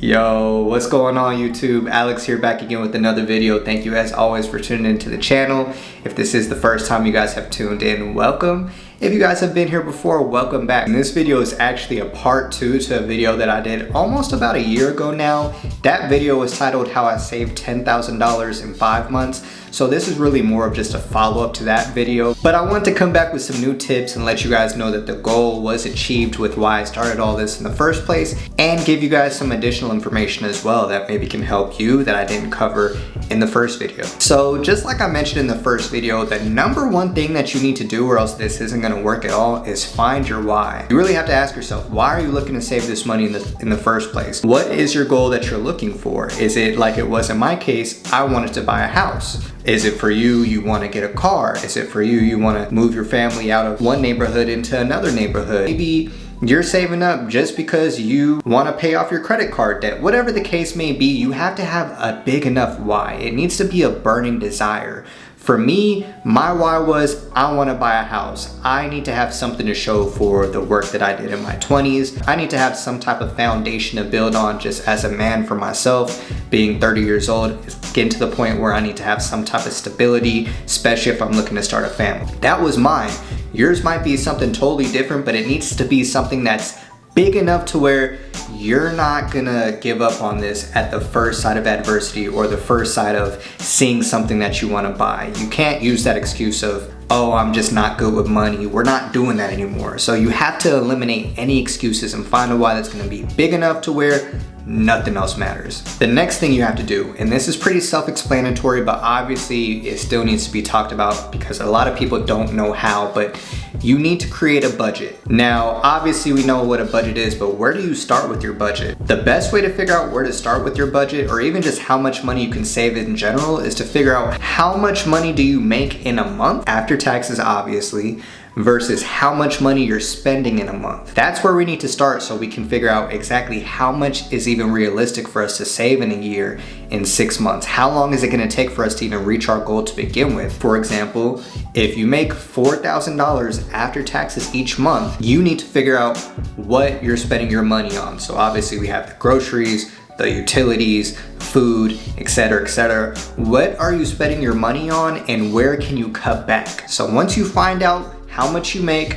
Yo, what's going on YouTube? Alex here, back again with another video. Thank you as always for tuning into the channel. If this is the first time you guys have tuned in, welcome. If you guys have been here before, welcome back. And this video is actually a part 2 to a video that I did almost about a year ago now. That video was titled How I Saved $10,000 in 5 months. So this is really more of just a follow-up to that video. But I want to come back with some new tips and let you guys know that the goal was achieved with why I started all this in the first place, and give you guys some additional information as well that maybe can help you that I didn't cover in the first video. So just like I mentioned in the first video, the number one thing that you need to do, or else this isn't going to work at all, is find your why. You really have to ask yourself, why are you looking to save this money in the first place? What is your goal that you're looking for? Is it like it was in my case, I wanted to buy a house? Is it for you, you want to get a car? Is it for you, you want to move your family out of one neighborhood into another neighborhood? Maybe you're saving up just because you want to pay off your credit card debt. Whatever the case may be, you have to have a big enough why. It needs to be a burning desire. For me, my why was, I want to buy a house. I need to have something to show for the work that I did in my 20s. I need to have some type of foundation to build on just as a man for myself. Being 30 years old, getting to the point where I need to have some type of stability, especially if I'm looking to start a family. That was mine. Yours might be something totally different, but it needs to be something that's big enough to where you're not gonna give up on this at the first sight of adversity or the first sight of seeing something that you want to buy. You can't use that excuse of, oh, I'm just not good with money. We're not doing that anymore. So you have to eliminate any excuses and find a why that's gonna be big enough to where nothing else matters. The next thing you have to do, and this is pretty self-explanatory, but obviously it still needs to be talked about because a lot of people don't know how, but you need to create a budget. Now, obviously we know what a budget is, but where do you start with your budget? The best way to figure out where to start with your budget, or even just how much money you can save in general, is to figure out how much money do you make in a month, after taxes obviously, versus how much money you're spending in a month. That's where we need to start so we can figure out exactly how much is even realistic for us to save in a year, in 6 months. How long is it gonna take for us to even reach our goal to begin with? For example, if you make $4,000 after taxes each month, you need to figure out what you're spending your money on. So obviously we have the groceries, the utilities, food, etc., etc. What are you spending your money on, and where can you cut back? So once you find out how much you make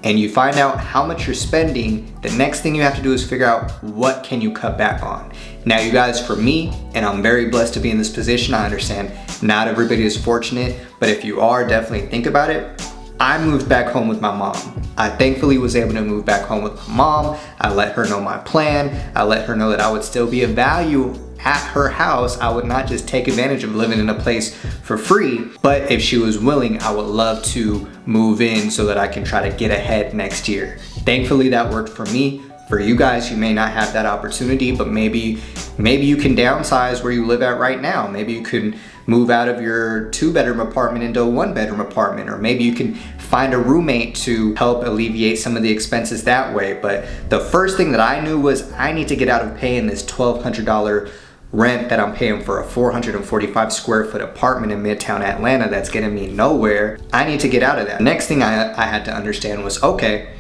and you find out how much you're spending, the next thing you have to do is figure out what can you cut back on. Now you guys, for me, and I'm very blessed to be in this position, I understand not everybody is fortunate, but if you are, definitely think about it. I moved back home with my mom. I thankfully was able to move back home with my mom. I let her know my plan. I let her know that I would still be of value at her house. I would not just take advantage of living in a place for free, but if she was willing, I would love to move in so that I can try to get ahead next year. Thankfully, that worked for me. For you guys, you may not have that opportunity, but maybe you can downsize where you live at right now. Maybe you can move out of your 2-bedroom apartment into a 1-bedroom apartment, or maybe you can find a roommate to help alleviate some of the expenses that way. But the first thing that I knew was I need to get out of paying this $1,200 rent that I'm paying for a 445 square foot apartment in Midtown Atlanta that's getting me nowhere. I need to get out of that. Next thing I had to understand was, okay,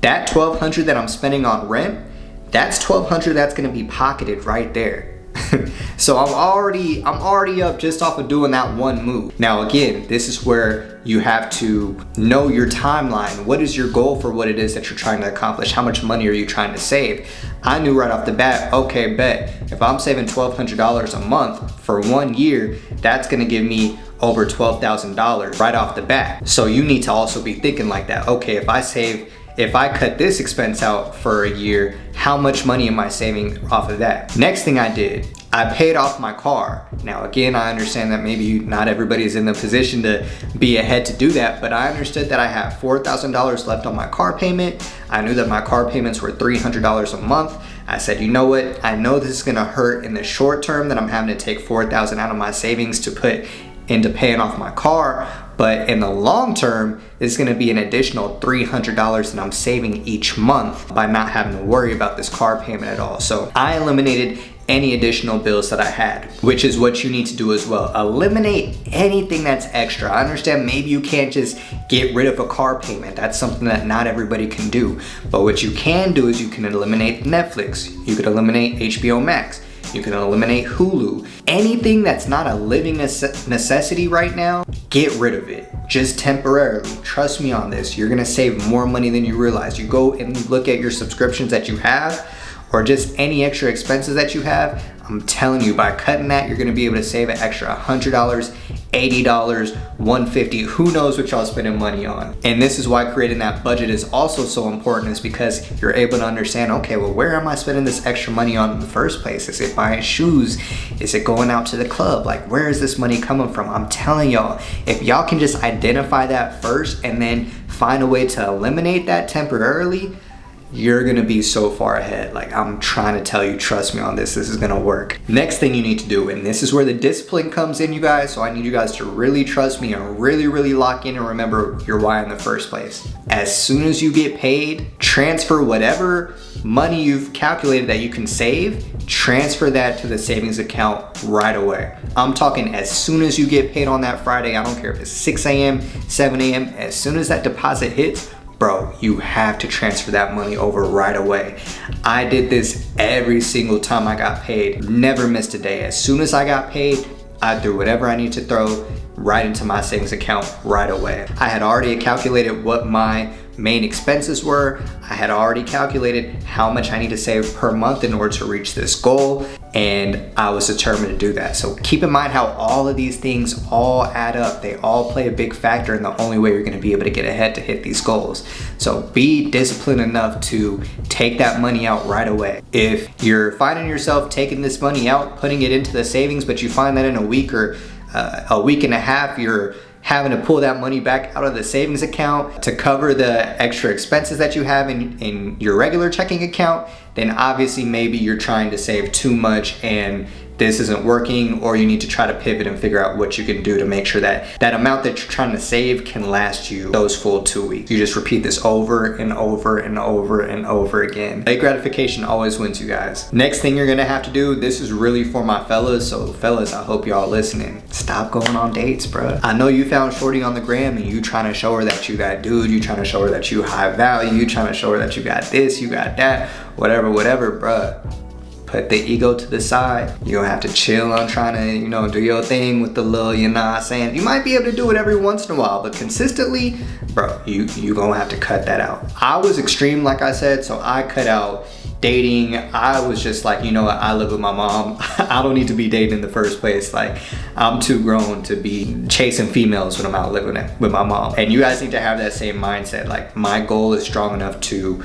that $1,200 that I'm spending on rent, that's $1,200 that's gonna be pocketed right there. So I'm already up just off of doing that one move. Now again, this is where you have to know your timeline. What is your goal for what it is that you're trying to accomplish? How much money are you trying to save? I knew right off the bat, okay, bet, if I'm saving $1,200 a month for 1 year, that's gonna give me over $12,000 right off the bat. So you need to also be thinking like that. Okay, if I cut this expense out for a year, how much money am I saving off of that? Next thing I did, I paid off my car. Now again, I understand that maybe not everybody is in the position to be ahead to do that, but I understood that I have $4,000 left on my car payment. I knew that my car payments were $300 a month. I said, you know what? I know this is gonna hurt in the short term that I'm having to take $4,000 out of my savings to put into paying off my car, but in the long term, it's gonna be an additional $300 that I'm saving each month by not having to worry about this car payment at all. So I eliminated any additional bills that I had, which is what you need to do as well. Eliminate anything that's extra. I understand maybe you can't just get rid of a car payment. That's something that not everybody can do. But what you can do is you can eliminate Netflix. You could eliminate HBO Max. You can eliminate Hulu. Anything that's not a living necessity right now, get rid of it. Just temporarily. Trust me on this. You're gonna save more money than you realize. You go and look at your subscriptions that you have, or just any extra expenses that you have. I'm telling you, by cutting that, you're gonna be able to save an extra $100, $80, $150, who knows what y'all spending money on. And this is why creating that budget is also so important, is because you're able to understand, okay, well, where am I spending this extra money on in the first place? Is it buying shoes? Is it going out to the club? Like, where is this money coming from? I'm telling y'all, if y'all can just identify that first and then find a way to eliminate that temporarily, you're gonna be so far ahead. Like, I'm trying to tell you, trust me on this, this is gonna work. Next thing you need to do, and this is where the discipline comes in, you guys, so I need you guys to really trust me and really, really lock in and remember your why in the first place. As soon as you get paid, transfer whatever money you've calculated that you can save, transfer that to the savings account right away. I'm talking as soon as you get paid on that Friday, I don't care if it's 6 a.m., 7 a.m., as soon as that deposit hits, bro, you have to transfer that money over right away. I did this every single time I got paid, never missed a day. As soon as I got paid, I threw whatever I need to throw right into my savings account right away. I had already calculated what my main expenses were. I had already calculated how much I need to save per month in order to reach this goal, and I was determined to do that. So keep in mind how all of these things all add up. They all play a big factor in the only way you're gonna be able to get ahead to hit these goals. So be disciplined enough to take that money out right away. If you're finding yourself taking this money out, putting it into the savings, but you find that in a week or a week and a half, you're having to pull that money back out of the savings account to cover the extra expenses that you have in your regular checking account, then obviously maybe you're trying to save too much and this isn't working, or you need to try to pivot and figure out what you can do to make sure that that amount that you're trying to save can last you those full 2 weeks. You just repeat this over and over and over and over again. Delayed gratification always wins, you guys. Next thing you're gonna have to do, this is really for my fellas, so fellas, I hope y'all listening. Stop going on dates, bro. I know you found shorty on the gram and you trying to show her that you that dude, you trying to show her that you high value, you trying to show her that you got this, you got that, whatever, bruh. Put the ego to the side. You don't have to chill on trying to, you know, do your thing with the little, you know what I'm saying? You might be able to do it every once in a while, but consistently, bro, you gonna have to cut that out. I was extreme, like I said, so I cut out dating. I was just like, you know what, I live with my mom. I don't need to be dating in the first place. Like, I'm too grown to be chasing females when I'm out living with my mom. And you guys need to have that same mindset. Like, my goal is strong enough to,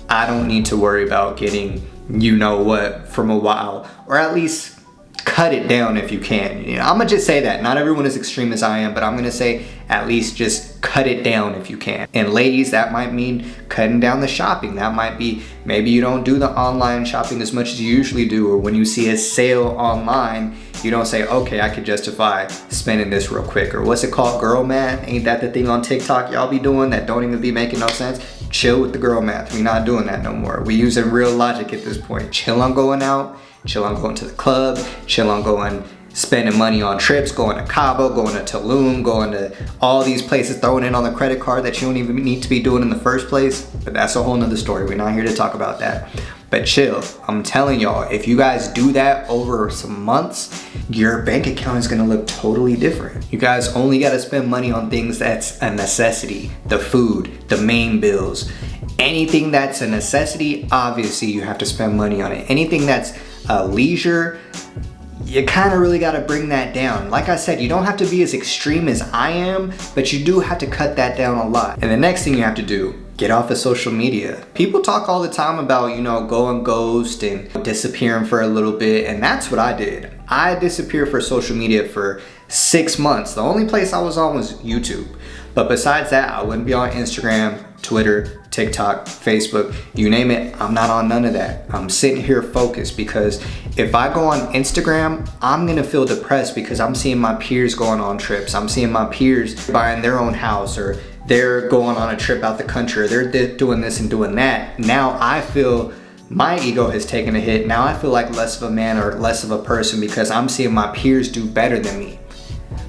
I don't need to worry about getting you know what from a while, or at least cut it down if you can. You know, I'm gonna just say that not everyone is extreme as I am, but I'm gonna say at least just cut it down if you can. And ladies, that might mean cutting down the shopping. That might be, maybe you don't do the online shopping as much as you usually do, or when you see a sale online, you don't say, okay, I could justify spending this real quick, or what's it called, girl math? Ain't that the thing on TikTok y'all be doing that don't even be making no sense? Chill with the girl math. We're not doing that no more. We using real logic at this point. Chill on going out, chill on going to the club, chill on going, spending money on trips, going to Cabo, going to Tulum, going to all these places, throwing it on the credit card that you don't even need to be doing in the first place. But that's a whole nother story. We're not here to talk about that. But chill. I'm telling y'all, if you guys do that over some months, your bank account is gonna look totally different. You guys only gotta spend money on things that's a necessity. The food, the main bills. Anything that's a necessity, obviously you have to spend money on it. Anything that's a leisure, you kind of really got to bring that down. Like I said, you don't have to be as extreme as I am, but you do have to cut that down a lot. And the next thing you have to do, get off of social media. People talk all the time about, you know, going ghost and disappearing for a little bit, and that's what I did. I disappeared for social media for 6 months. The only place I was on was YouTube. But besides that, I wouldn't be on Instagram, Twitter, TikTok, Facebook, you name it, I'm not on none of that. I'm sitting here focused, because if I go on Instagram, I'm gonna feel depressed because I'm seeing my peers going on trips. I'm seeing my peers buying their own house, or they're going on a trip out the country, or they're doing this and doing that. Now I feel my ego has taken a hit. Now I feel like less of a man or less of a person because I'm seeing my peers do better than me.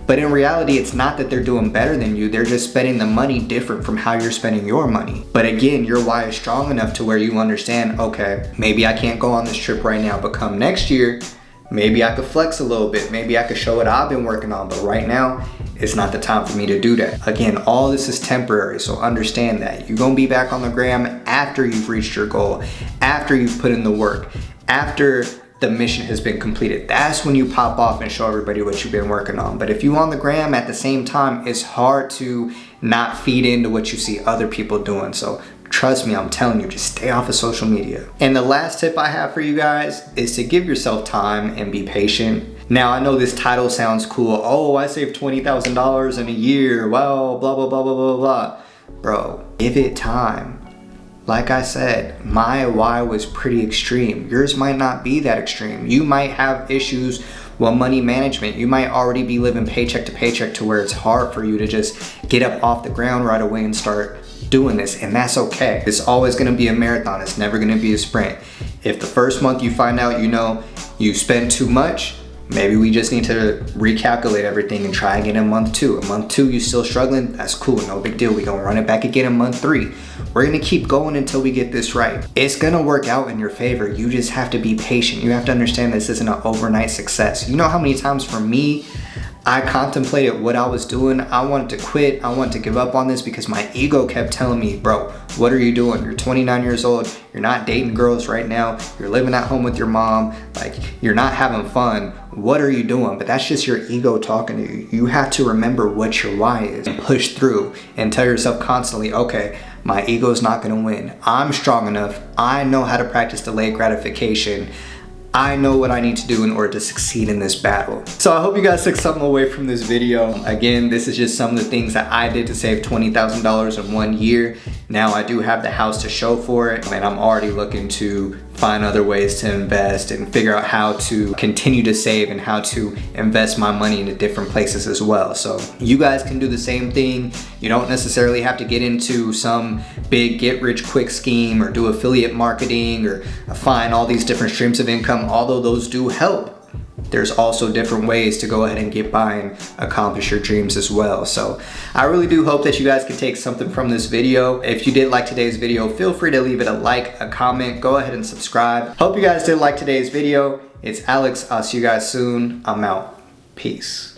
But in reality, it's not that they're doing better than you, they're just spending the money different from how you're spending your money. But again, your why is strong enough to where you understand, okay, maybe I can't go on this trip right now, but come next year, maybe I could flex a little bit. Maybe I could show what I've been working on, but right now, it's not the time for me to do that. Again, all this is temporary, so understand that. You're gonna be back on the gram after you've reached your goal, after you've put in the work, after the mission has been completed. That's when you pop off and show everybody what you've been working on. But if you on the gram at the same time, it's hard to not feed into what you see other people doing. So trust me, I'm telling you, just stay off of social media. And the last tip I have for you guys is to give yourself time and be patient. Now, I know this title sounds cool. Oh, I saved $20,000 in a year. Wow, blah, blah, blah, blah, blah, blah. Bro, give it time. Like I said, my why was pretty extreme. Yours might not be that extreme. You might have issues with money management. You might already be living paycheck to paycheck to where it's hard for you to just get up off the ground right away and start doing this, and that's okay. It's always gonna be a marathon. It's never gonna be a sprint. If the first month you find out, you spend too much, maybe we just need to recalculate everything and try again in month 2. In month 2, you still struggling? That's cool, no big deal. We gonna run it back again in month 3. We're gonna keep going until we get this right. It's gonna work out in your favor. You just have to be patient. You have to understand this isn't an overnight success. You know how many times for me, I contemplated what I was doing. I wanted to quit. I wanted to give up on this because my ego kept telling me, bro, what are you doing? You're 29 years old. You're not dating girls right now. You're living at home with your mom. Like, you're not having fun. What are you doing? But that's just your ego talking to you. You have to remember what your why is and push through and tell yourself constantly, okay, my ego's not gonna win. I'm strong enough. I know how to practice delayed gratification. I know what I need to do in order to succeed in this battle. So I hope you guys took something away from this video. Again, this is just some of the things that I did to save $20,000 in 1 year. Now I do have the house to show for it, and I'm already looking to find other ways to invest and figure out how to continue to save and how to invest my money into different places as well. So you guys can do the same thing. You don't necessarily have to get into some big get rich quick scheme or do affiliate marketing or find all these different streams of income, although those do help. There's also different ways to go ahead and get by and accomplish your dreams as well. So I really do hope that you guys can take something from this video. If you did like today's video, feel free to leave it a like, a comment, go ahead and subscribe. Hope you guys did like today's video. It's Alex, I'll see you guys soon. I'm out. Peace.